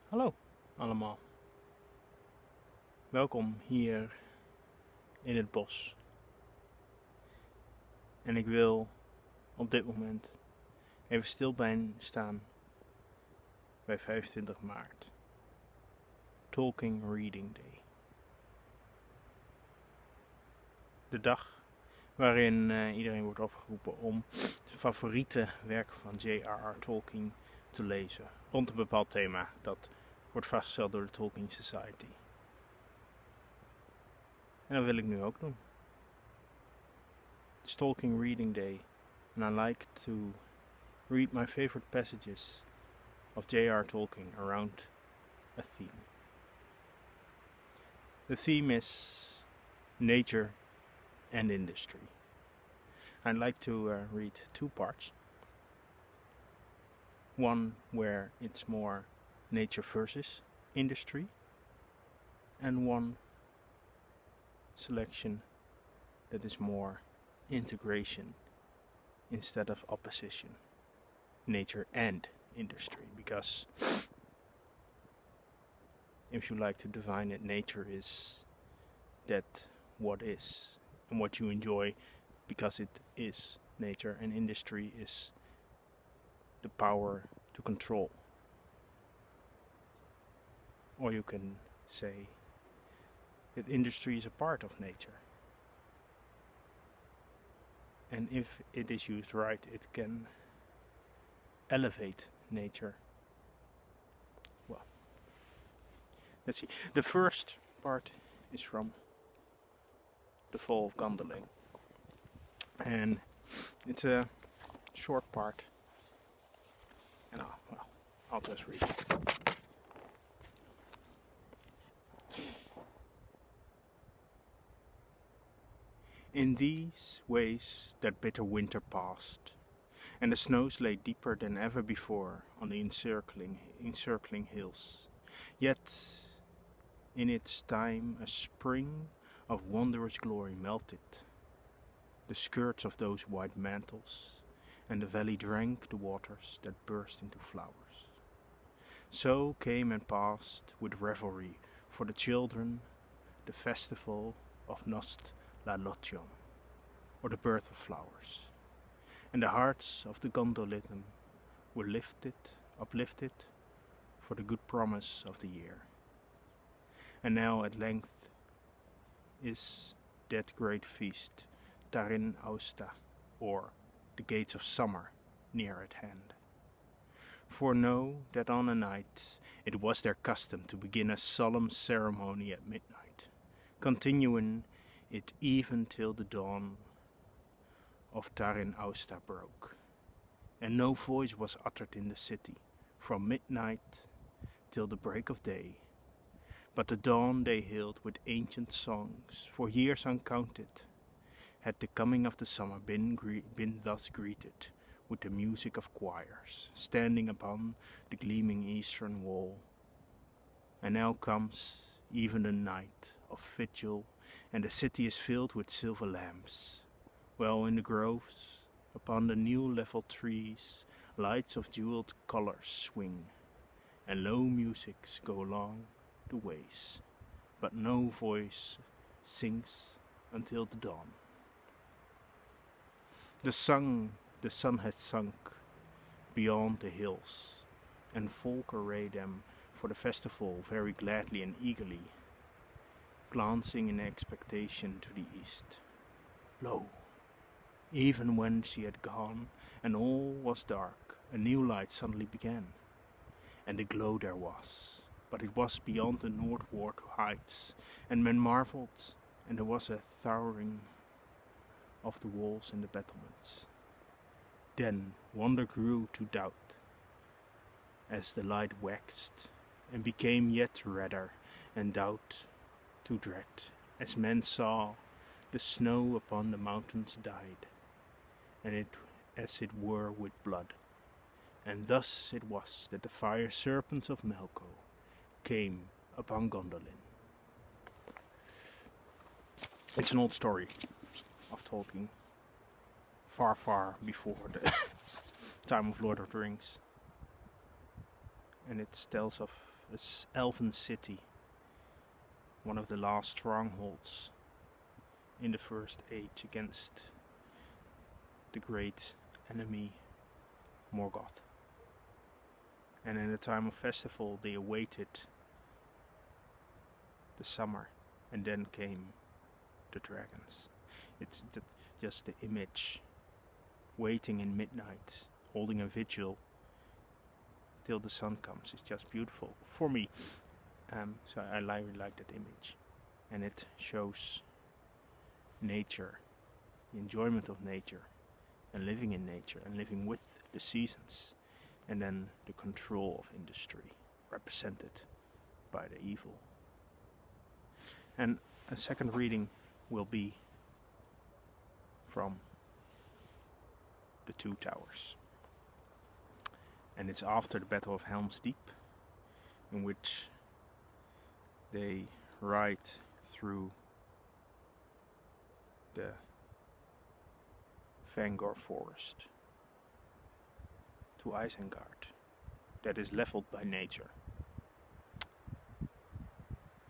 Hallo allemaal. Welkom hier in het bos. En ik wil op dit moment even stil staan bij 25 maart. Tolkien Reading Day. De dag waarin iedereen wordt opgeroepen om zijn favoriete werken van J.R.R. Tolkien te lezen. Rond een bepaald thema dat wordt vastgesteld door de Tolkien Society. En dat wil ik nu ook doen. It's Tolkien Reading Day and I like to read my favorite passages of J.R.R. Tolkien around a theme. The theme is nature and industry. I'd like to read two parts. One where it's more nature versus industry, and one selection that is more integration instead of opposition, nature and industry, because if you like to define it, nature is that what is and what you enjoy because it is nature, and industry is the power to control. Or you can say that industry is a part of nature. And if it is used right, it can elevate nature. Well, let's see. The first part is from The Fall of Gondolin. And it's a short part. And I'll just read it. In these ways that bitter winter passed, and the snows lay deeper than ever before on the encircling hills. Yet in its time a spring of wondrous glory melted the skirts of those white mantles, and the valley drank the waters that burst into flowers. So came and passed with revelry for the children the festival of Nost La Lotion, or the birth of flowers, and the hearts of the Gondolin were uplifted for the good promise of the year. And now at length is that great feast, waarin or the gates of summer, near at hand. For know that on a night it was their custom to begin a solemn ceremony at midnight, continuing it even till the dawn of Tarin Austa broke, and no voice was uttered in the city from midnight till the break of day, but the dawn they hailed with ancient songs, for years uncounted had the coming of the summer been thus greeted with the music of choirs standing upon the gleaming eastern wall. And now comes even the night of vigil, and the city is filled with silver lamps, while in the groves, upon the new level trees, lights of jeweled colors swing, and low musics go along the ways, but no voice sings until the dawn. The sun had sunk beyond the hills, and folk array them for the festival very gladly and eagerly, glancing in expectation to the east. Lo, even when she had gone and all was dark, a new light suddenly began, and a glow there was, but it was beyond the northward heights, and men marveled, and there was a towering of the walls and the battlements. Then wonder grew to doubt, as the light waxed, and became yet redder, and doubt to dread, as men saw the snow upon the mountains dyed, and it as it were with blood. And thus it was that the fire serpents of Melko came upon Gondolin. It's an old story of Tolkien, far before the time of Lord of the Rings. And it tells of elven city, one of the last strongholds in the First Age against the great enemy Morgoth. And in the time of festival they awaited the summer, and then came the dragons. It's just the image, waiting in midnight, holding a vigil till the sun comes. It's just beautiful for me. So I really like that image, and it shows nature, the enjoyment of nature, and living in nature, and living with the seasons, and then the control of industry, represented by the evil. And a second reading will be from The Two Towers. And it's after the Battle of Helm's Deep, in which they ride through the Fangor forest to Isengard, that is leveled by nature.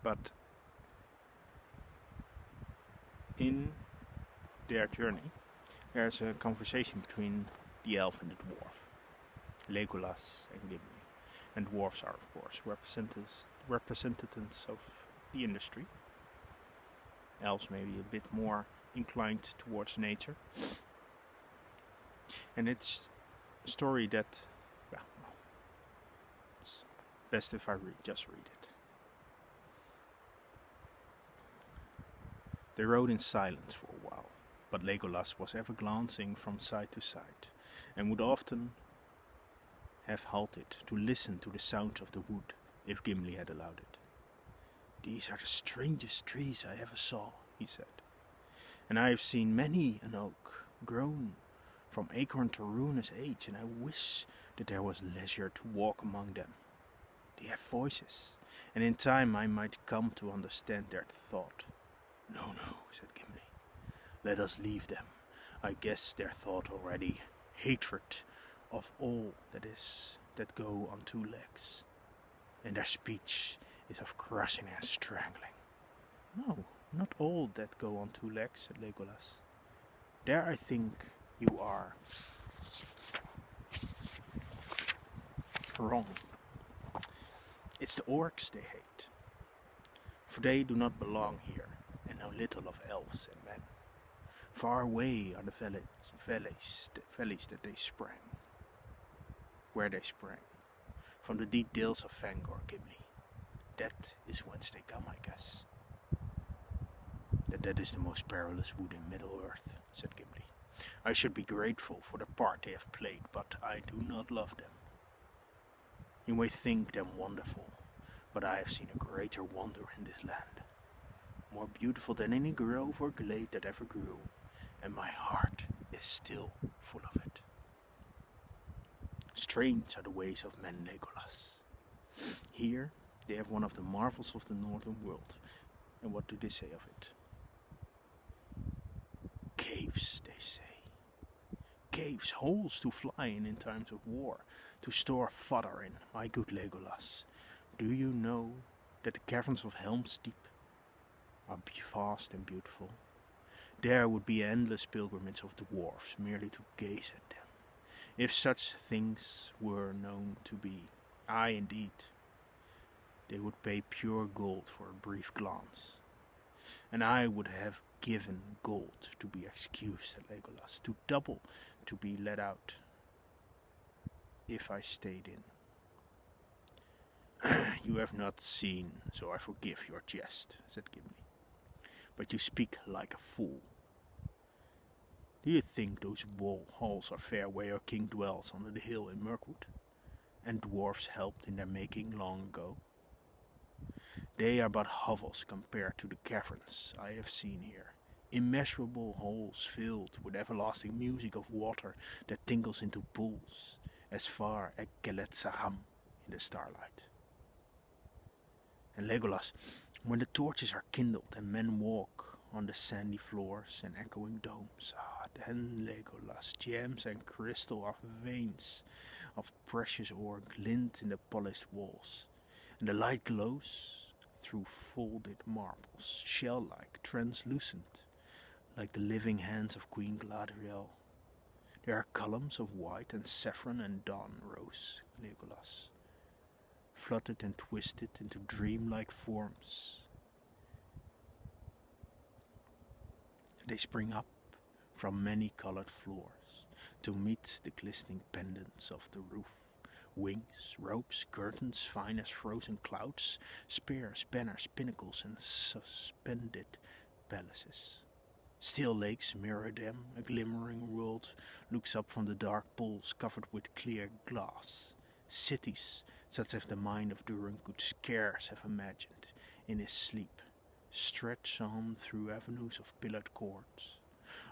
But in their journey, there's a conversation between the elf and the dwarf, Legolas and Gimli. And dwarves are, of course, representatives of the industry. Elves may be a bit more inclined towards nature. And it's a story that, well, it's best if I just read it. They rode in silence for a while, but Legolas was ever glancing from side to side, and would often have halted to listen to the sound of the wood, if Gimli had allowed it. "These are the strangest trees I ever saw," he said, "and I have seen many an oak, grown from acorn to ruinous age, and I wish that there was leisure to walk among them. They have voices, and in time I might come to understand their thought." "No, no," said Gimli. "Let us leave them. I guess their thought already. Hatred of all that go on two legs. And their speech is of crushing and strangling." "No, not all that go on two legs," said Legolas. "There I think you are wrong. It's the orcs they hate, for they do not belong here, and know little of elves and men. Far away are the valleys that they sprang, where they sprang, from the deep dales of Fangor, Gimli. That is whence they come, I guess." That is the most perilous wood in Middle-earth," said Gimli. "I should be grateful for the part they have played, but I do not love them. You may think them wonderful, but I have seen a greater wonder in this land, more beautiful than any grove or glade that ever grew, and my heart is still full of it. Strange are the ways of men, Legolas. Here they have one of the marvels of the northern world, and what do they say of it? Caves, they say. Caves, holes to fly in times of war, to store fodder in, my good Legolas. Do you know that the caverns of Helm's Deep are vast and beautiful? There would be endless pilgrimage of dwarfs merely to gaze at them. If such things were known to be, aye indeed, they would pay pure gold for a brief glance. And I would have given gold to be excused, said Legolas, to double to be let out, if I stayed in. You have not seen, so I forgive your jest, said Gimli. But you speak like a fool. Do you think those wall halls are fair where your king dwells under the hill in Mirkwood, and dwarfs helped in their making long ago? They are but hovels compared to the caverns I have seen here, immeasurable halls filled with everlasting music of water that tinkles into pools, as far as Kelet Saham in the starlight. And Legolas, when the torches are kindled and men walk on the sandy floors and echoing domes, then Legolas, gems and crystal of veins of precious ore glint in the polished walls, and the light glows through folded marbles, shell-like, translucent, like the living hands of Queen Galadriel. There are columns of white and saffron and dawn rose, Legolas, flooded and twisted into dreamlike forms. They spring up from many-colored floors to meet the glistening pendants of the roof. Wings, ropes, curtains fine as frozen clouds, spears, banners, pinnacles, and suspended palaces. Still lakes mirror them, a glimmering world looks up from the dark pools covered with clear glass. Cities, such as the mind of Durin could scarce have imagined in his sleep, stretch on through avenues of pillared courts,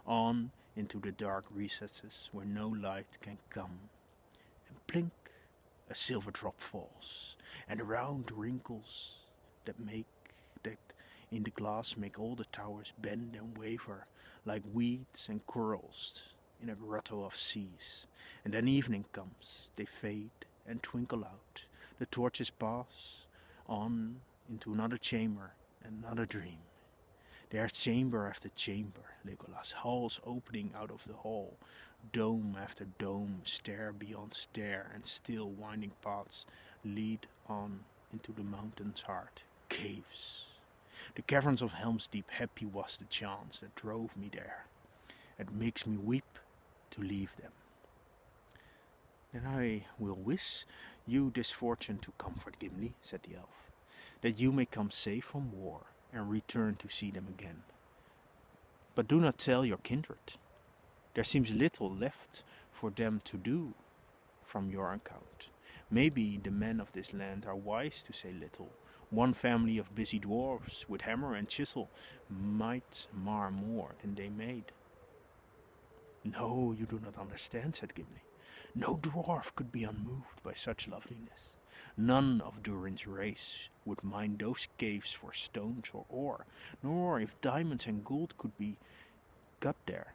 on into the dark recesses where no light can come. And blink, a silver drop falls, and the round wrinkles that in the glass make all the towers bend and waver like weeds and corals in a grotto of seas. And then evening comes, they fade and twinkle out. The torches pass on into another chamber, another dream. There's chamber after chamber, Legolas, halls opening out of the hall, dome after dome, stair beyond stair, and still winding paths lead on into the mountain's heart. Caves. The caverns of Helm's Deep, happy was the chance that drove me there. It makes me weep to leave them. Then I will wish you this fortune to comfort, Gimli, said the elf, that you may come safe from war and return to see them again. But do not tell your kindred. There seems little left for them to do from your account. Maybe the men of this land are wise to say little. One family of busy dwarves with hammer and chisel might mar more than they made. No, you do not understand, said Gimli. No dwarf could be unmoved by such loveliness. None of Durin's race would mind those caves for stones or ore, nor if diamonds and gold could be cut there.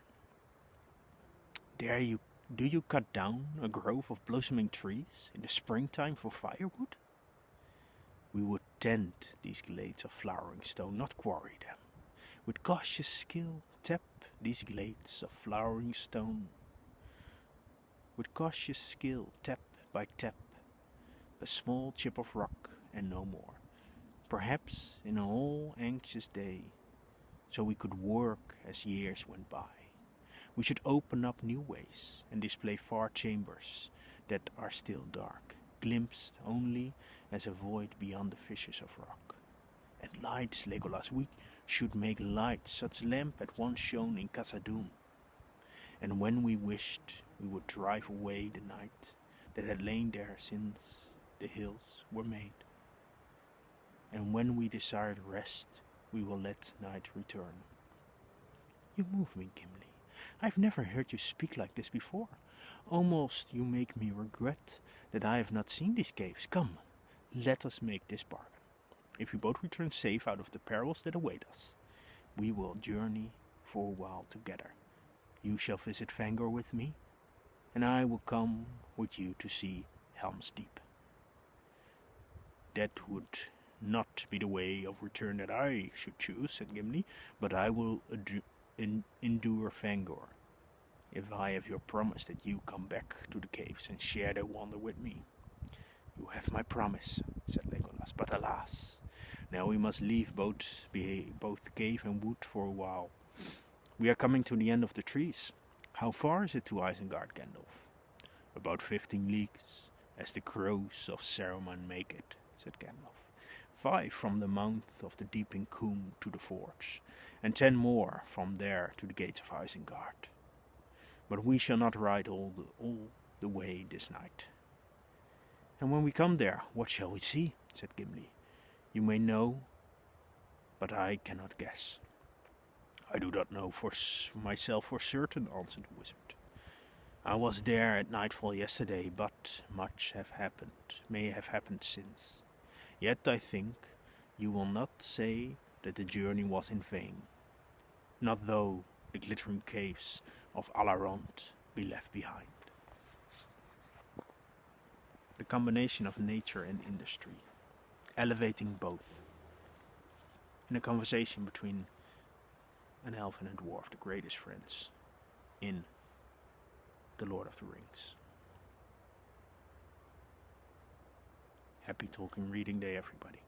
Do you cut down a grove of blossoming trees in the springtime for firewood? We would tend these glades of flowering stone, not quarry them. With cautious skill, tap these glades of flowering stone. With cautious skill, tap by tap, a small chip of rock and no more. Perhaps in a whole anxious day, so we could work as years went by. We should open up new ways and display far chambers that are still dark, glimpsed only as a void beyond the fissures of rock. And lights, Legolas, we should make lights, such lamp at once shone in Khazad-dûm. And when we wished, we would drive away the night that had lain there since the hills were made. And when we desired rest, we will let night return. You move me, Gimli. I've never heard you speak like this before. Almost you make me regret that I have not seen these caves. Come, let us make this bargain. If we both return safe out of the perils that await us, we will journey for a while together. You shall visit Fangor with me, and I will come with you to see Helm's Deep. That would not be the way of return that I should choose, said Gimli, but I will endure Fangor, if I have your promise that you come back to the caves and share their wonder with me. You have my promise, said Legolas, but alas, now we must leave both cave and wood for a while. We are coming to the end of the trees. How far is it to Isengard, Gandalf? About 15 leagues, as the crows of Saruman make it, said Gandalf. 5 from the mouth of the Deeping Combe to the forge, and 10 more from there to the gates of Isengard. But we shall not ride all the way this night. And when we come there, what shall we see? Said Gimli. You may know, but I cannot guess. I do not know for myself for certain, answered the wizard. I was there at nightfall yesterday, but much may have happened since. Yet I think you will not say that the journey was in vain, not though the glittering caves of Alaront be left behind. The combination of nature and industry. elevating both. In a conversation between an elf and a dwarf, the greatest friends in The Lord of the Rings. Happy Tolkien Reading Day, everybody.